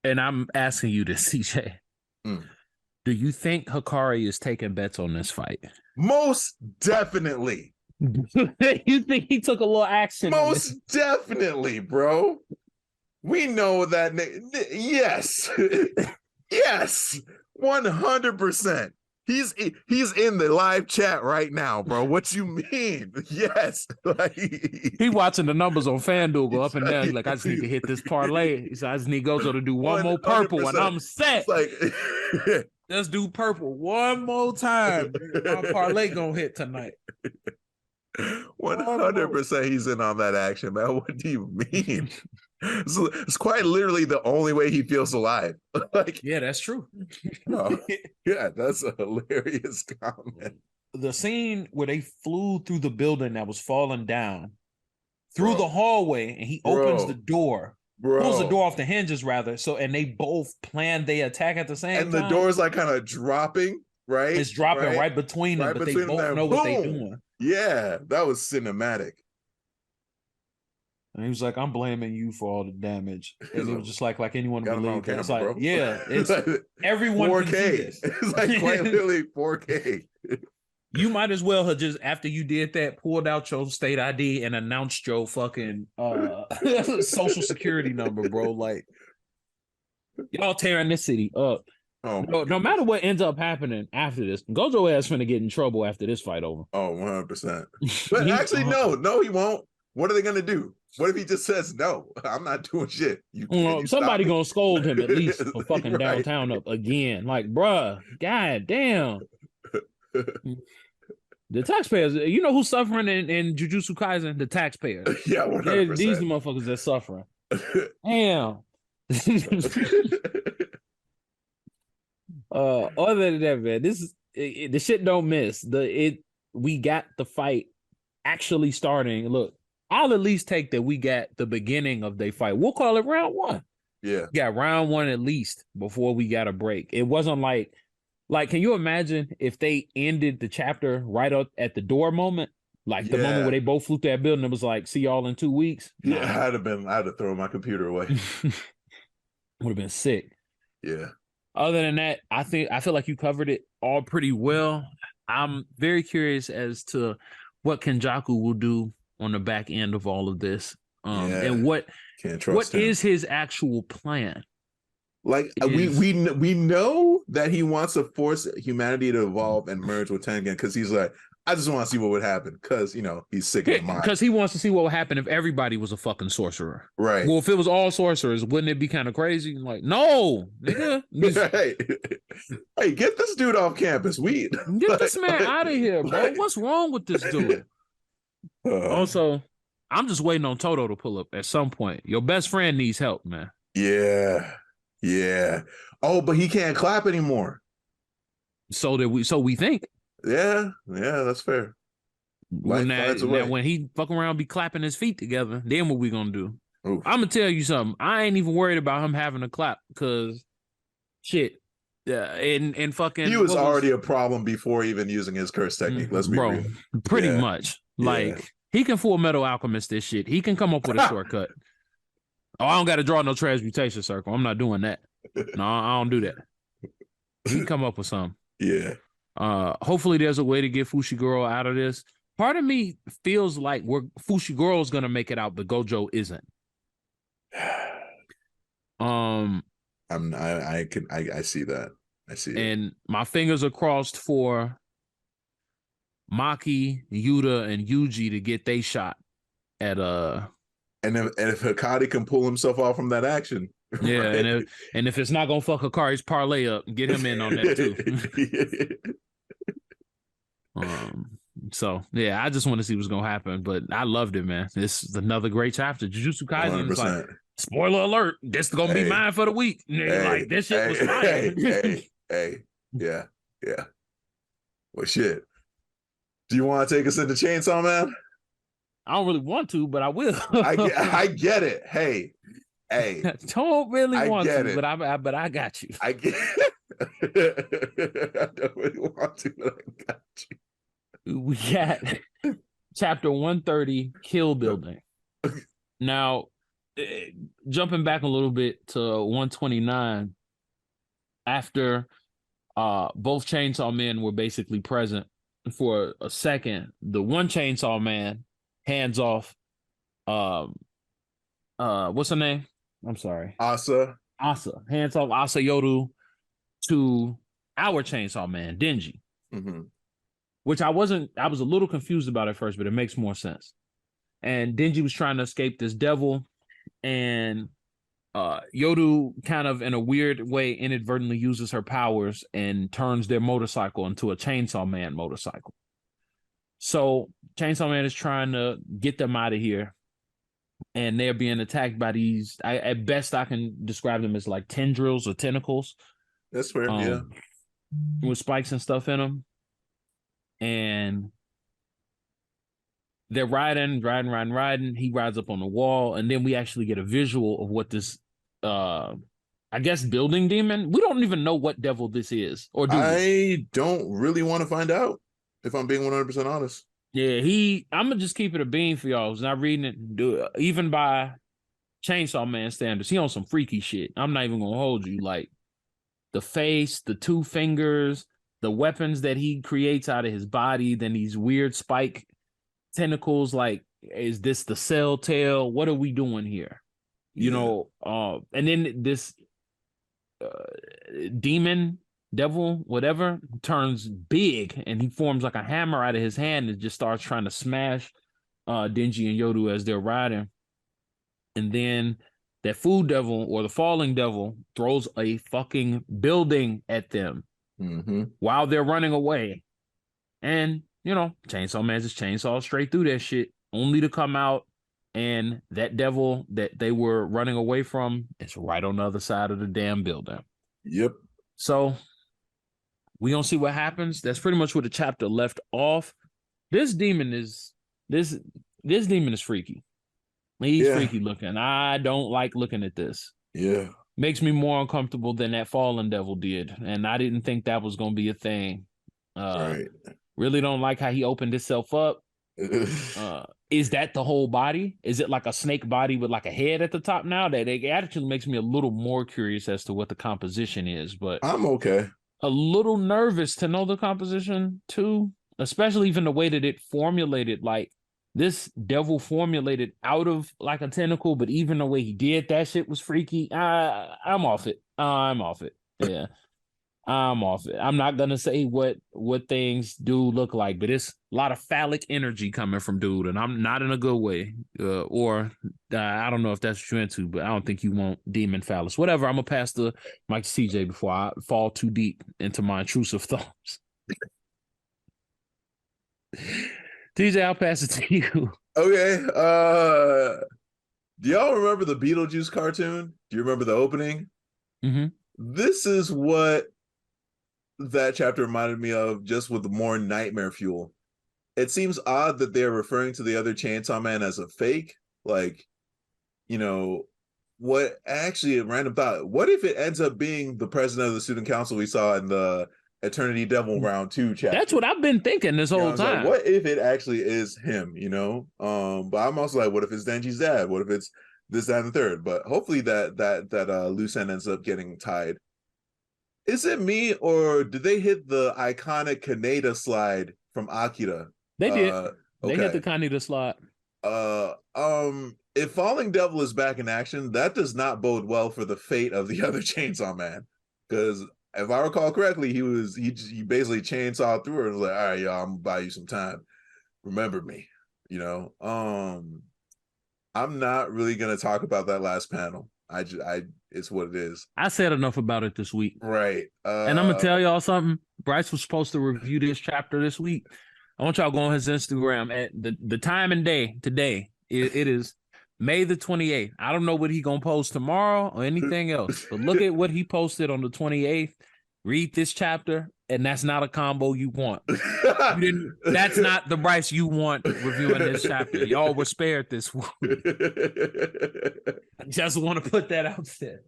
and I'm asking you this, CJ, do you think Hikari is taking bets on this fight? Most definitely. You think he took a little action? Most definitely, bro. We know that. Yes. Yes. 100%. He's in the live chat right now, bro. What you mean? Yes. Like, he watching the numbers on FanDuel go up and down. He's like, I just need to hit this parlay. He said, I just need Gojo to do one more purple and I'm set. Like, let's do purple one more time. My parlay gonna hit tonight. 100% he's in on that action, man. What do you mean? So it's quite literally the only way he feels alive. Like, yeah, that's true. Yeah, that's a hilarious comment. The scene where they flew through the building that was falling down through the hallway, and he opens the door, pulls the door off the hinges, rather. So, and they both plan their attack at the same time. And the door's like kind of dropping, right? It's dropping right between them, but they both know what they're doing. Yeah, that was cinematic. And he was like, I'm blaming you for all the damage. And it was just like anyone would believe that. It's like, bro. Yeah, it's everyone 4K. Can see this. It's like quite literally 4K. You might as well have just, after you did that, pulled out your state ID and announced your fucking social security number, bro. Like, y'all tearing this city up. No matter what ends up happening after this, Gojo ass finna get in trouble after this fight over. 100%. But actually, no, he won't. What are they gonna do? What if he just says no? I'm not doing shit. Somebody gonna scold him at least for fucking downtown up again. Like, bruh, god damn. The taxpayers, you know who's suffering in Jujutsu Kaisen? The taxpayers. Yeah, 100%. These motherfuckers that suffering. Damn. Other than that, man, this is the shit don't miss. We got the fight actually starting. Look, I'll at least take that we got the beginning of the fight. We'll call it round one. Yeah. We got round one at least before we got a break. It wasn't like can you imagine if they ended the chapter right up at the door moment? Like the moment where they both flew to that building, it was like, see y'all in 2 weeks. Yeah, I'd have thrown my computer away. Would have been sick. Yeah. Other than that, I feel like you covered it all pretty well. I'm very curious as to what Kenjaku will do on the back end of all of this. And what is his actual plan? Like we know that he wants to force humanity to evolve and merge with Tengen because he's like, I just want to see what would happen because, he's sick of mind. Because he wants to see what would happen if everybody was a fucking sorcerer. Right. Well, if it was all sorcerers, wouldn't it be kind of crazy? Like, no, nigga. Hey, get this dude off campus. Get this man out of here, bro. What's wrong with this dude? Also, I'm just waiting on Toto to pull up at some point. Your best friend needs help, man. Yeah. Yeah. Oh, but he can't clap anymore. So we think. Yeah, that's fair. When he fuck around be clapping his feet together, then what we gonna do? Oof. I'm gonna tell you something. I ain't even worried about him having a clap because shit. And fucking he was already a problem before even using his curse technique. Let's be real. Pretty much. Like he can Full Metal Alchemist this shit. He can come up with a shortcut. Oh, I don't got to draw no transmutation circle. I'm not doing that. No, I don't do that. He can come up with something. Yeah. Hopefully there's a way to get Fushiguro out of this. Part of me feels like Fushiguro's gonna make it out, but Gojo isn't. Um, I see that. I see it. and my fingers are crossed for Maki, Yuta, and Yuji to get they shot at And if Hikari can pull himself off from that action, yeah, right? and if it's not gonna fuck Hikari's parlay up, get him in on that too. um, so yeah, I just want to see what's gonna happen, but I loved it, man. This is another great chapter. Jujutsu Kaisen is like, 100%. spoiler alert, this is gonna be Hey, mine for the week. Like this shit was fire. yeah, yeah. Well, shit. Do you want to take us into Chainsaw Man? I don't really want to, but I will. I get it. Hey, don't really I want get to, it. but I got you. I get it. I don't really want to, but I got you. We got chapter 130, Kill Building. Now, jumping back a little bit to 129, after both Chainsaw Men were basically present for a second, the one Chainsaw Man hands off what's her name? I'm sorry. Asa Hands off Asa Yoru to our Chainsaw Man, Denji. Mm-hmm. Which I was a little confused about at first, but it makes more sense. And Denji was trying to escape this devil, and Yoru kind of in a weird way inadvertently uses her powers and turns their motorcycle into a Chainsaw Man motorcycle. So Chainsaw Man is trying to get them out of here, and they're being attacked by these. At best, I can describe them as like tendrils or tentacles. That's fair. Yeah. With spikes and stuff in them, and they're riding. He rides up on the wall, and then we actually get a visual of what this, I guess, building demon. We don't even know what devil this is, or do we? I don't really want to find out, if I'm being 100% honest. Yeah, I'm gonna just keep it a bean for y'all. I was not reading it, even by Chainsaw Man standards. He on some freaky shit. I'm not even gonna hold you. Like the face, the two fingers, the weapons that he creates out of his body, then these weird spike tentacles. Like, is this the cell tail? What are we doing here? You know, and then this demon, devil, whatever, turns big and he forms like a hammer out of his hand and just starts trying to smash Denji and Yoru as they're riding. And then that food devil or the falling devil throws a fucking building at them while they're running away. And, Chainsaw Man just chainsaw straight through that shit, only to come out and that devil that they were running away from is right on the other side of the damn building. Yep. So we gonna see what happens. That's pretty much where the chapter left off. This demon is freaky. He's freaky looking. I don't like looking at this. Yeah. Makes me more uncomfortable than that fallen devil did. And I didn't think that was gonna be a thing. Right. Really don't like how he opened himself up. Is that the whole body? Is it like a snake body with like a head at the top now? That it actually makes me a little more curious as to what the composition is, but I'm okay. A little nervous to know the composition too, especially even the way that it formulated. Like this devil formulated out of like a tentacle, but even the way he did that shit was freaky. I'm off it. Yeah. I'm off it. I'm not gonna say what things do look like, but it's a lot of phallic energy coming from dude, and I'm not in a good way. I don't know if that's what you're into, but I don't think you want demon phallus. Whatever. I'm gonna pass the mic to CJ before I fall too deep into my intrusive thoughts. TJ, I'll pass it to you. Okay. Do y'all remember the Beetlejuice cartoon? Do you remember the opening? Mm-hmm. This is what that chapter reminded me of, just with more nightmare fuel. It seems odd that they're referring to the other Chainsaw Man as a fake. Like, what actually, a random thought, what if it ends up being the president of the student council we saw in the Eternity Devil Round 2 chapter? That's what I've been thinking this whole time. Like, what if it actually is him, But I'm also like, what if it's Denji's dad? What if it's this, that, and the third? But hopefully that loose end ends up getting tied. Is it me, or did they hit the iconic Kaneda slide from Akira? They did. They hit the Kaneda slide. if Falling Devil is back in action, that does not bode well for the fate of the other Chainsaw Man. Because if I recall correctly, he basically chainsawed through her and was like, all right, y'all, I'm gonna buy you some time. Remember me, you know. I'm not really gonna talk about that last panel. It's what it is. I said enough about it this week. Right. And I'm gonna tell y'all something. Bryce was supposed to review this chapter this week. I want y'all to go on his Instagram at the time and day today. It is May the 28th. I don't know what he gonna post tomorrow or anything else, but look at what he posted on the 28th. Read this chapter, and that's not a combo you want. That's not the Bryce you want reviewing this chapter. Y'all were spared this week. I just want to put that out there.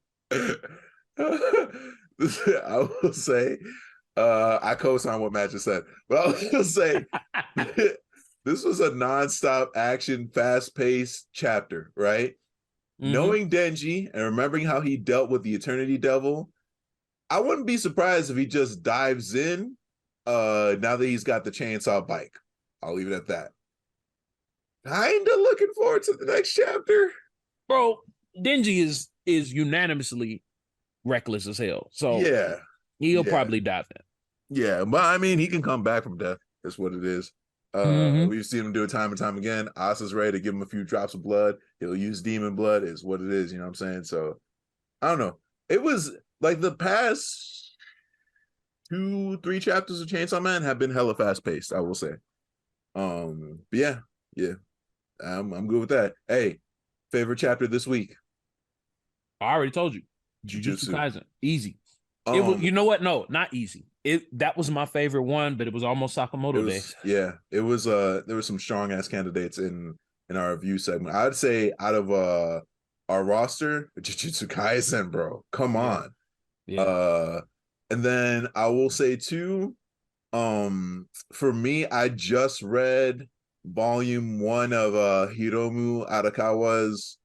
I will say, I co-sign what Matt just said, but I will say this was a nonstop action, fast-paced chapter, right? Mm-hmm. Knowing Denji and remembering how he dealt with the Eternity Devil, I wouldn't be surprised if he just dives in now that he's got the chainsaw bike. I'll leave it at that. Kinda looking forward to the next chapter. Bro, Denji is unanimously reckless as hell. So yeah, he'll probably die then. Yeah, but I mean, he can come back from death. That's what it is. We've seen him do it time and time again. Asa's ready to give him a few drops of blood. He'll use demon blood, is what it is. You know what I'm saying? So I don't know. It was like the past 2-3 chapters of Chainsaw Man have been hella fast paced, I will say. But yeah. I'm good with that. Hey, favorite chapter this week? I already told you. Jujutsu Kaisen. Easy. It was, you know what? No, not easy. That was my favorite one, but it was almost Sakamoto Days. Yeah, it was. There were some strong ass candidates in our review segment. I'd say out of our roster, Jujutsu Kaisen, bro. Come on. Yeah. And then I will say too, for me, I just read volume 1 of Hiromu Arakawa's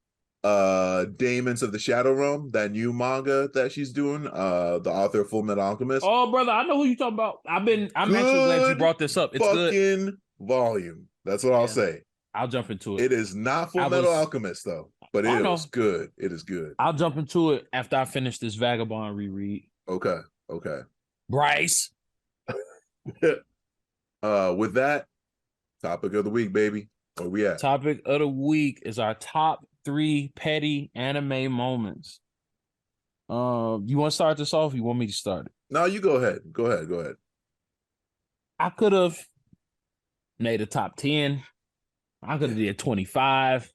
Daemons of the Shadow Realm, that new manga that she's doing, the author of Full Metal Alchemist. Oh, brother, I know who you're talking about. I'm actually glad you brought this up. It's fucking good volume. That's what I'll say. I'll jump into it. It is not Full Metal Alchemist though, but it is good. It is good. I'll jump into it after I finish this Vagabond reread. Okay. Bryce. With that, topic of the week, baby. Where we at? Topic of the week is our top 3 petty anime moments. You want to start this off? Or you want me to start it? No, you go ahead. Go ahead. I could have made a top 10. I could have did 25.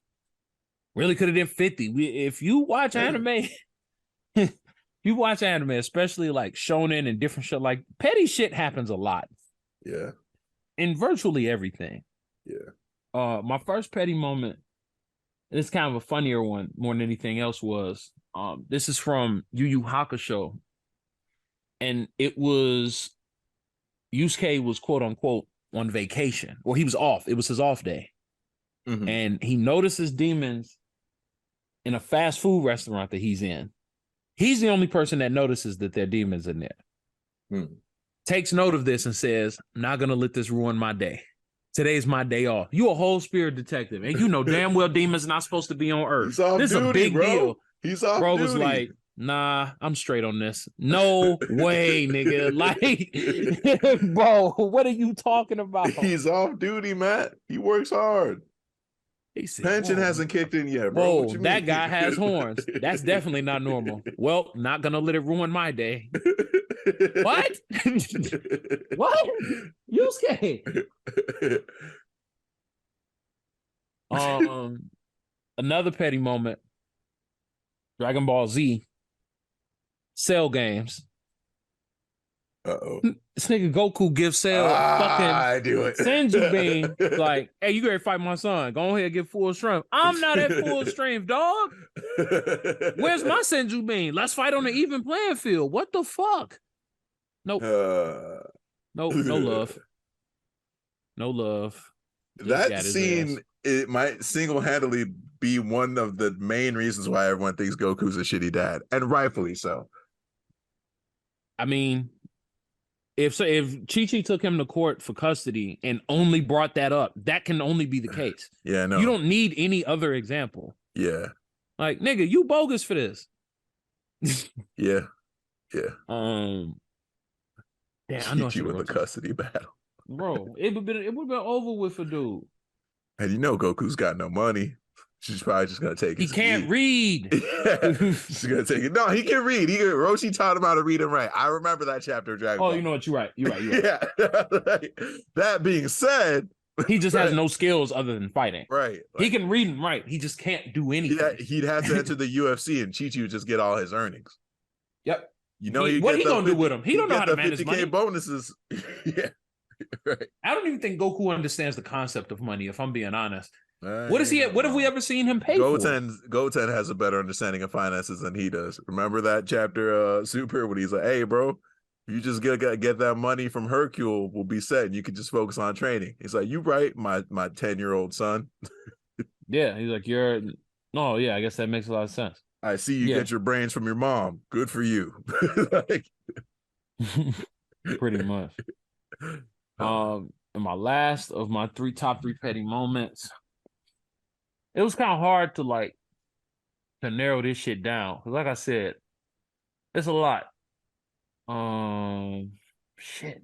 Really could have did 50. If you watch anime, especially like shonen and different shit, like petty shit happens a lot. Yeah. In virtually everything. Yeah. My first petty moment, it's kind of a funnier one more than anything else, was this is from Yu Yu Hakusho, and it was Yusuke was quote unquote on vacation, or he was off. It was his off day, and he notices demons in a fast food restaurant that he's in. He's the only person that notices that there are demons in there. Takes note of this and says, "I'm not gonna let this ruin my day. Today's my day off." You a whole spirit detective, and you know damn well demons not supposed to be on Earth. This is a big deal. He's off bro duty. Was like, nah, I'm straight on this. No way, nigga. Like, bro, what are you talking about? He's off duty, Matt. He works hard. Said, pension hasn't kicked in yet, bro. Whoa, that guy has horns. That's definitely not normal. Well, not gonna let it ruin my day. What? What? Yusuke. Another petty moment. Dragon Ball Z. Cell games. Uh-oh. This nigga Goku gives Cell I do it. Senju beam. Like, hey, you ready to fight my son? Go ahead and get full strength. I'm not at full strength, dog. Where's my Senju beam? Let's fight on an even playing field. What the fuck? Nope. No love. No love. That scene, it might single-handedly be one of the main reasons why everyone thinks Goku's a shitty dad, and rightfully so. I mean, if Chi-Chi took him to court for custody and only brought that up, that can only be the case. Yeah, no. You don't need any other example. Yeah. Like, nigga, you bogus for this. Yeah. Damn, I know Chi-Chi with the custody battle. Bro, it would have been over with for dude. And you know Goku's got no money. She's probably just gonna take it. He can't read. Yeah, she's gonna take it. No, he can read. Roshi taught him how to read and write. I remember that chapter of Dragon Ball. You know what? You're right. Yeah. That being said, he just has no skills other than fighting. Right. Like, he can read and write. He just can't do anything. He'd have to enter the UFC, and Chi-Chi would just get all his earnings. Yep. You know what he gonna do with him? He don't know how to manage money. Bonuses. Yeah. Right. I don't even think Goku understands the concept of money, if I'm being honest. What have we ever seen him pay for? Goten has a better understanding of finances than he does. Remember that chapter Super when he's like, hey bro, you just get that money from Hercule, we'll be set and you can just focus on training. He's like, you right, my 10-year-old son. Yeah, he's like, I guess that makes a lot of sense. I see you get your brains from your mom. Good for you. Like, pretty much. And my last of my top three petty moments. It was kind of hard to narrow this shit down. Cause like I said, it's a lot. Shit.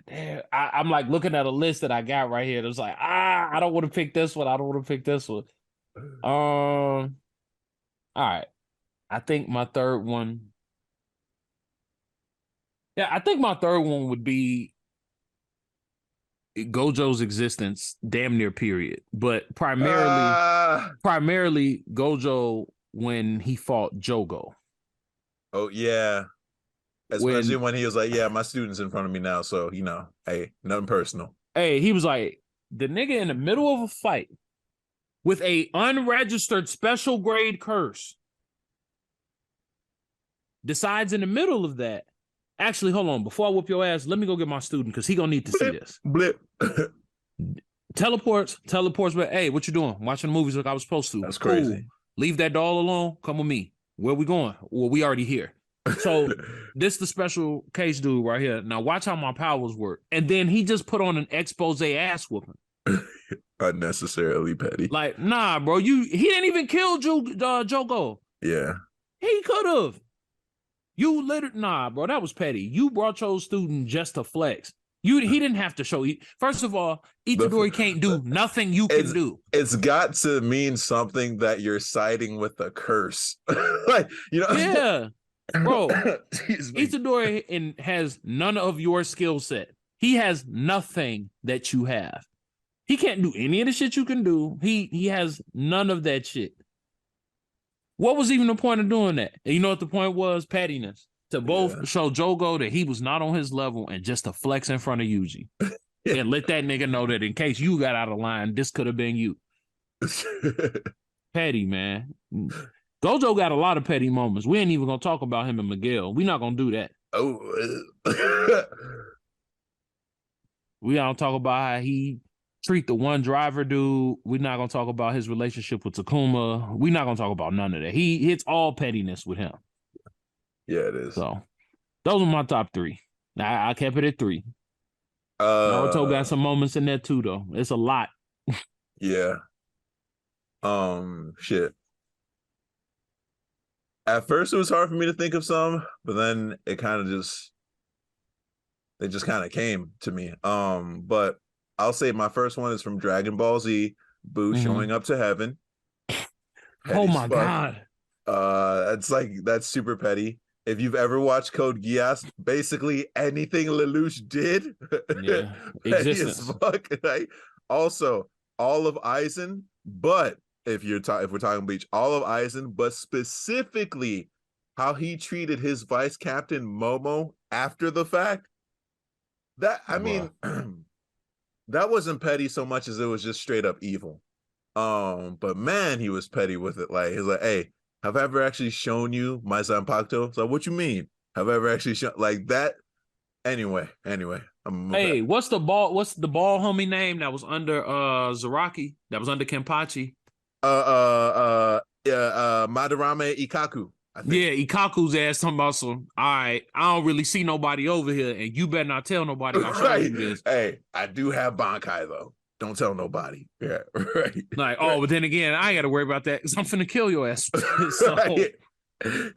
Damn. I'm like looking at a list that I got right here. It was like, I don't want to pick this one. I don't want to pick this one. All right. I think my third one. Yeah, I think my third one would be Gojo's existence, damn near period. But primarily Gojo when he fought Jogo. Oh yeah. Especially when he was like, yeah, my student's in front of me now, so hey, nothing personal. Hey, he was like, the nigga in the middle of a fight with a unregistered special grade curse decides in the middle of that. Actually, hold on. Before I whoop your ass, let me go get my student because he gonna need to see this. Blip. Teleports, but hey, what you doing? Watching the movies like I was supposed to. That's crazy. Cool. Leave that doll alone. Come with me. Where we going? Well, we already here. So this the special case dude right here. Now watch how my powers work. And then he just put on an expose ass whooping. Unnecessarily petty. Like, nah, bro. He didn't even kill Jogo. Yeah. He could have. You literally, nah, bro, that was petty. You brought your student just to flex. He didn't have to show. First of all, Itadori can't do nothing you can do. It's got to mean something that you're siding with a curse. Yeah, bro. Itadori has none of your skill set. He has nothing that you have. He can't do any of the shit you can do. He has none of that shit. What was even the point of doing that? And you know what the point was? Pettiness. To both show Jogo that he was not on his level and just to flex in front of Yuji. And let that nigga know that in case you got out of line, this could have been you. Petty, man. Gojo got a lot of petty moments. We ain't even going to talk about him and Miguel. We're not going to do that. Oh. We don't talk about how he treat the one driver dude. We're not going to talk about his relationship with Takuma. We're not going to talk about none of that. It's all pettiness with him. Yeah, it is. So those are my top three. I kept it at 3. Naruto got some moments in there too, though. It's a lot. Yeah. Shit. At first it was hard for me to think of some, but then it kind of just came to me. But I'll say my first one is from Dragon Ball Z, Boo showing up to heaven. Oh my God. That's super petty. If you've ever watched Code Geass, basically anything Lelouch did, existence. Fuck, right? Also, all of Aizen, but if we're talking Bleach, all of Aizen, but specifically how he treated his vice captain Momo after the fact. That that wasn't petty so much as it was just straight up evil. But man, he was petty with it. Like he's like, hey, have I ever actually shown you my Zanpakuto? So what you mean? Have I ever actually shown like that? Anyway. Hey, what's the ball homie name that was under Zaraki? That was under Kenpachi? Madarame Ikaku. I think. Yeah, Ikaku's ass talking about some. All right, I don't really see nobody over here, and you better not tell nobody. I'll show Right. you this. Hey, I do have Bankai though. Don't tell nobody. Yeah, right. Like, oh, but then again, I ain't got to worry about that because I'm finna kill your ass. So, Right.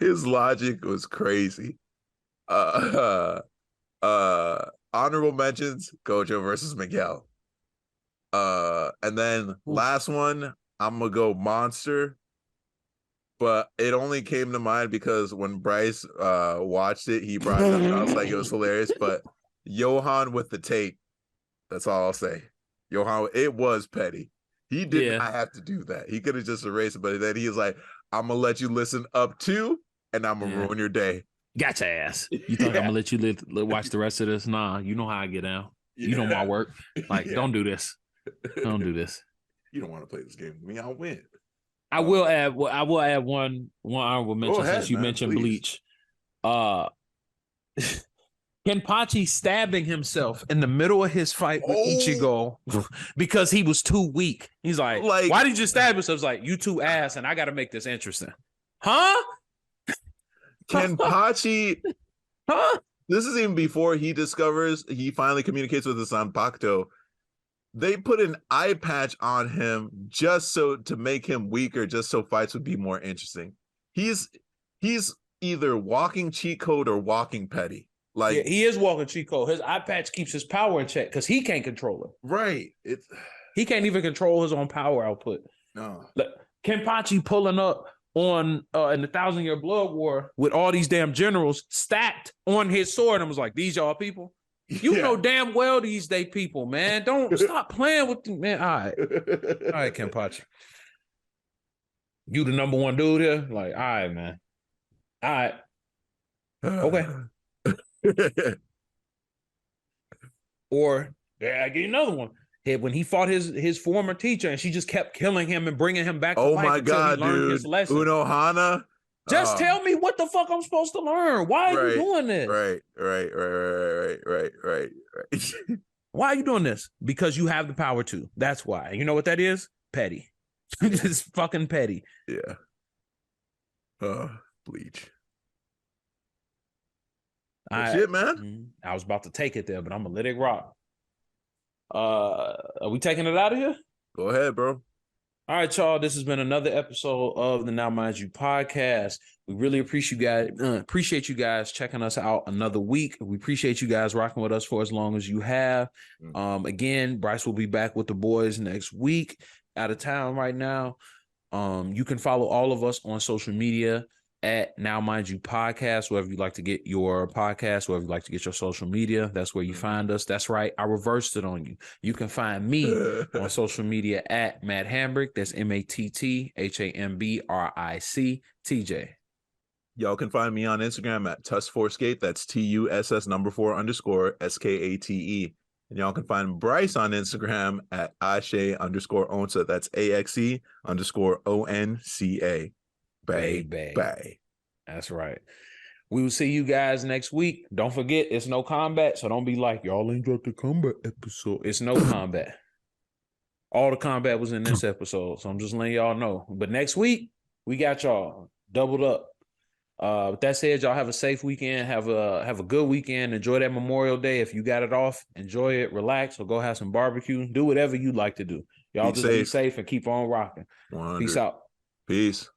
His logic was crazy. Honorable mentions: Gojo versus Miguel. And then last one, I'm gonna go Monster. But it only came to mind because when Bryce watched it, he brought it up. And I was like, it was hilarious. But Johan with the tape, that's all I'll say. Johan, it was petty. He did not have to do that. He could have just erased it, but then he was like, I'm gonna let you listen up to, and I'm gonna ruin your day. Gotcha ass. You think I'm gonna let you watch the rest of this? Nah, you know how I get down. You know my work. Like, don't do this. Don't do this. You don't want to play this game with me. I'll win. I will add one honorable mention since you mentioned Bleach. Kenpachi stabbing himself in the middle of his fight with Ichigo because he was too weak. He's like, why did you stab yourself? It's like, you too ass, and I got to make this interesting. Huh? Kenpachi. Huh? This is even before he finally communicates with his son Pakuto. They put an eye patch on him just to make him weaker, just so fights would be more interesting. He's either walking cheat code or walking petty. Like, he is walking cheat code. His eye patch keeps his power in check because he can't control it. Right. He can't even control his own power output. No. Like, Kenpachi pulling up on in the 1,000-Year Blood War with all these damn generals stacked on his sword and was like, these y'all people? You know damn well these they people, man. Don't stop playing with them, man. All right, Kenpachi. You the number one dude here? Like, all right, man. All right. Okay. Or I get another one. When he fought his former teacher and she just kept killing him and bringing him back to life my until God, he learned dude. his lesson. Unohana. Just tell me what the fuck I'm supposed to learn. Why are you doing this? Right. Why are you doing this? Because you have the power to. That's why. You know what that is? Petty. It's fucking petty. Yeah. Bleach. Shit, man. I was about to take it there, but I'm gonna let it rock. Are we taking it out of here? Go ahead, bro. All right, y'all. This has been another episode of the Now Mind You podcast. We really appreciate you guys checking us out another week. We appreciate you guys rocking with us for as long as you have. Again, Bryce will be back with the boys next week. Out of town right now. You can follow all of us on social media at Now Mind You Podcast, wherever you like to get your podcast, wherever you like to get your social media. That's where you find us. That's right. I reversed it on you. You can find me on social media at Matt Hambrick. That's MATTHAMBRIC TJ. Y'all can find me on Instagram at Tuss4skate. That's TUSS4_SKATE. And y'all can find Bryce on Instagram at Axe_Onsa. That's AXE_ONCA. Bye. That's right. We will see you guys next week. Don't forget, it's no combat, so don't be like, y'all ain't got the combat episode. It's no combat. All the combat was in this episode, so I'm just letting y'all know. But next week, we got y'all doubled up. With that said, y'all have a safe weekend. Have a good weekend. Enjoy that Memorial Day. If you got it off, enjoy it, relax, or go have some barbecue. Do whatever you like to do. Y'all be safe and keep on rocking. 100. Peace out. Peace.